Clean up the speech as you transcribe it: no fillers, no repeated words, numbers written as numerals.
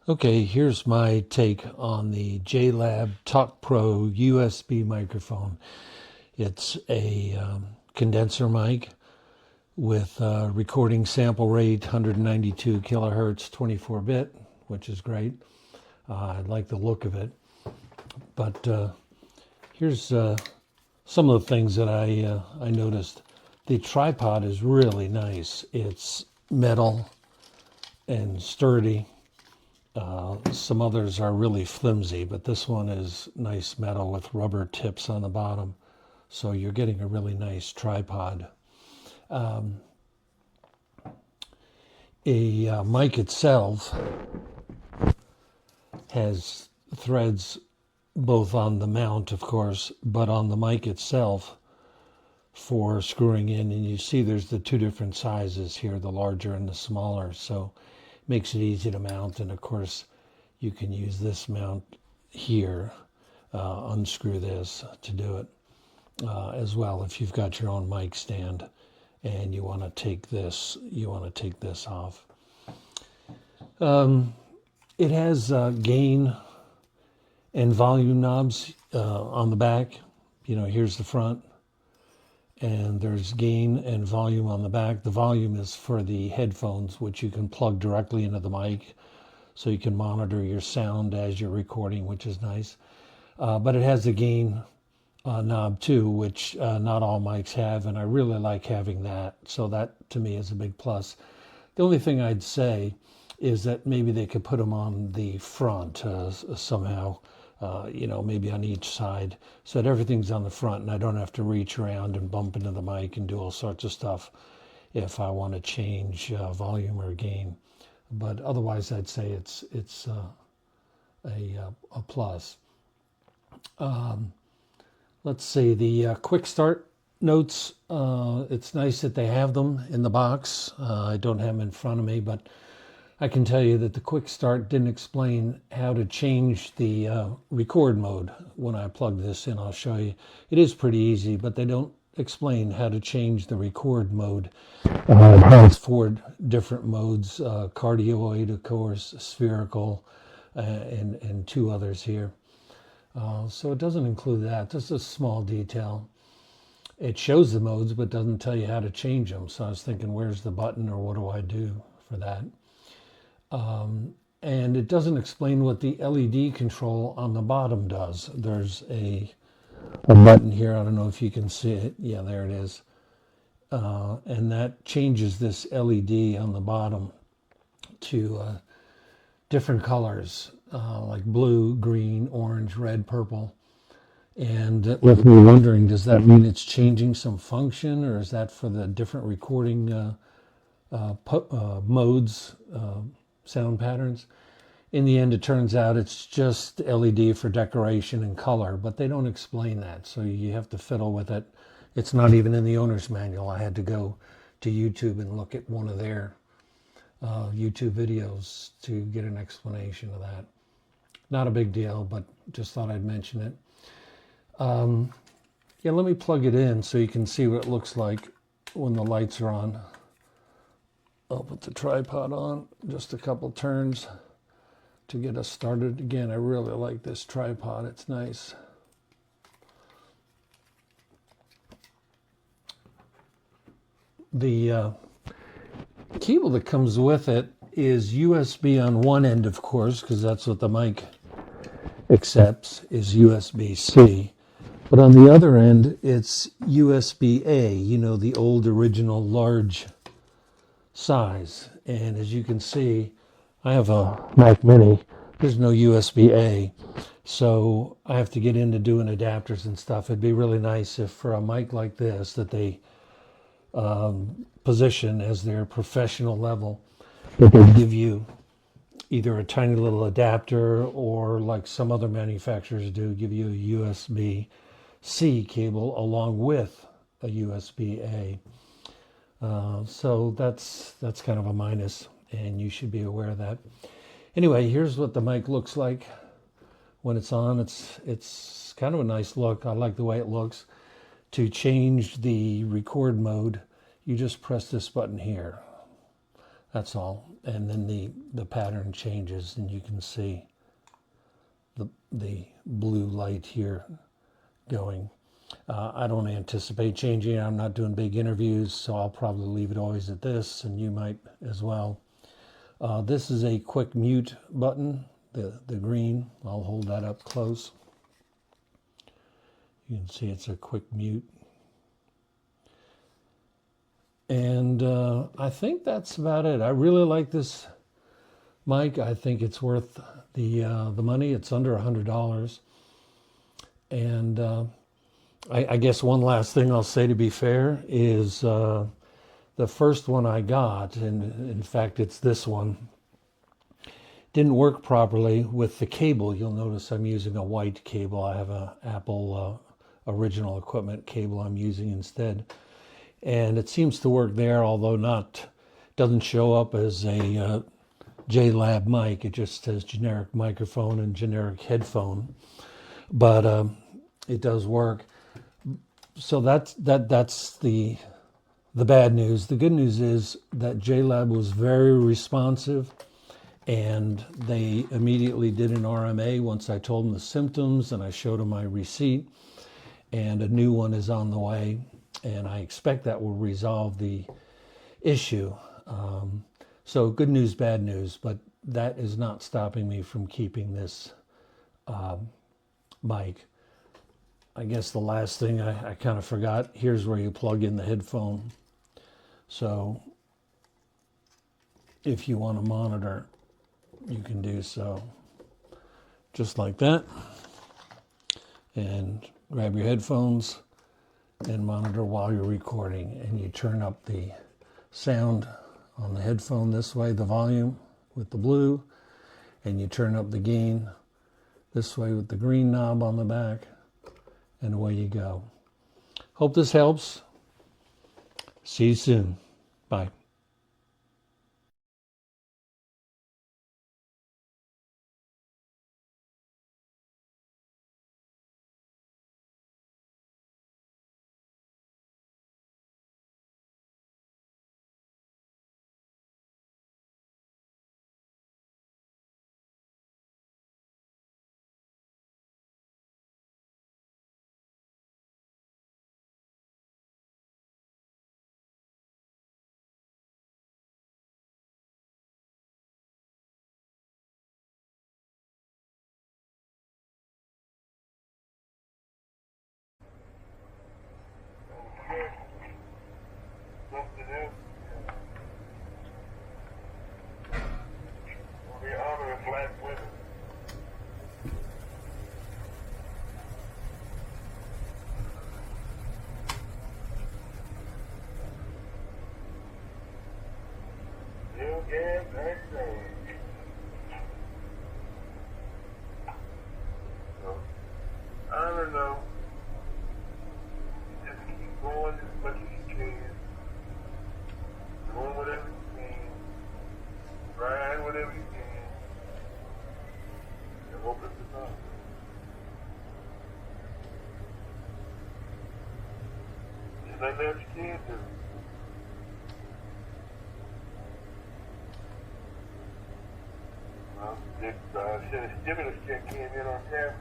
Okay, here's my take on the JLab Talk Pro USB microphone. It's a condenser mic with recording sample rate 192 kilohertz 24-bit, which is great. I like the look of it. But here's some of the things that I noticed. The tripod is really nice. It's metal and sturdy. Some others are really flimsy, but this one is nice metal with rubber tips on the bottom. So you're getting a really nice tripod. A mic itself has threads both on the mount, of course, but on the mic itself for screwing in. And you see there's the two different sizes here, the larger and the smaller. So it makes it easy to mount. And of course, you can use this mount here, unscrew this to do it as well. If you've got your own mic stand and you want to take this, off. It has gain and volume knobs on the back. Here's the front, and there's gain and volume on the back. The volume is for the headphones, which you can plug directly into the mic, so you can monitor your sound as you're recording, which is nice. But it has a gain knob too, which not all mics have, and I really like having that. So that to me is a big plus. The only thing I'd say is that maybe they could put them on the front somehow, maybe on each side, so that everything's on the front and I don't have to reach around and bump into the mic and do all sorts of stuff if I want to change volume or gain. But otherwise, I'd say it's a plus. Let's see, the quick start notes. It's nice that they have them in the box. I don't have them in front of me, but I can tell you that the quick start didn't explain how to change the record mode. When I plug this in, I'll show you. It is pretty easy, but they don't explain how to change the record mode. It has four different modes, cardioid, of course, spherical, and two others here. So it doesn't include that. Just a small detail. It shows the modes, but doesn't tell you how to change them. So I was thinking, where's the button, or what do I do for that? And it doesn't explain what the LED control on the bottom does. There's a button here. I don't know if you can see it. Yeah, there it is. And that changes this LED on the bottom to different colors, like blue, green, orange, red, purple. And it left me wondering, does that mean it's changing some function, or is that for the different recording modes, sound patterns? In the end, it turns out it's just LED for decoration and color, but they don't explain that, so you have to fiddle with it. It's not even in the owner's manual. I had to go to YouTube and look at one of their YouTube videos to get an explanation of that. Not a big deal, but just thought I'd mention it. Yeah, let me plug it in so you can see what it looks like when the lights are on. I'll put the tripod on, just a couple turns to get us started. Again, I really like this tripod. It's nice. The cable that comes with it is USB on one end, of course, because that's what the mic accepts, is USB-C. But on the other end, it's USB-A, the old original large size. And as you can see, I have a Mac Mini. There's no USB-A, so I have to get into doing adapters and stuff. It'd be really nice if for a mic like this that they position as their professional level, that they give you either a tiny little adapter, or like some other manufacturers do, give you a USB-C cable along with a USB-A. So that's kind of a minus, and you should be aware of that. Anyway, here's what the mic looks like when it's on. It's kind of a nice look. I like the way it looks. To change the record mode, you just press this button here. That's all. and then the pattern changes, and you can see the blue light here going. I don't anticipate changing it. I'm not doing big interviews, so I'll probably leave it always at this, and you might as well. This is a quick mute button, the green. I'll hold that up close. You can see it's a quick mute. And I think that's about it. I really like this mic. I think it's worth the money. It's under $100. And I guess one last thing I'll say, to be fair, is the first one I got, and in fact it's this one, didn't work properly with the cable. You'll notice I'm using a white cable. I have an Apple original equipment cable I'm using instead. And it seems to work there, although doesn't show up as a JLab mic. It just says generic microphone and generic headphone. But it does work. So that's the bad news. The good news is that JLab was very responsive, and they immediately did an RMA once I told them the symptoms and I showed them my receipt, and a new one is on the way, and I expect that will resolve the issue. So good news, bad news, but that is not stopping me from keeping this mic. I guess the last thing I kind of forgot, here's where you plug in the headphone. So if you want to monitor, you can do so just like that. And grab your headphones and monitor while you're recording. And you turn up the sound on the headphone this way, the volume with the blue, and you turn up the gain this way with the green knob on the back. And away you go. Hope this helps. See you soon. Bye. I don't know. Just keep going as much as you can. Doing whatever you can. Trying whatever you can. And hope it's enough. There's nothing else you can do. Well, stimulus check came in on time.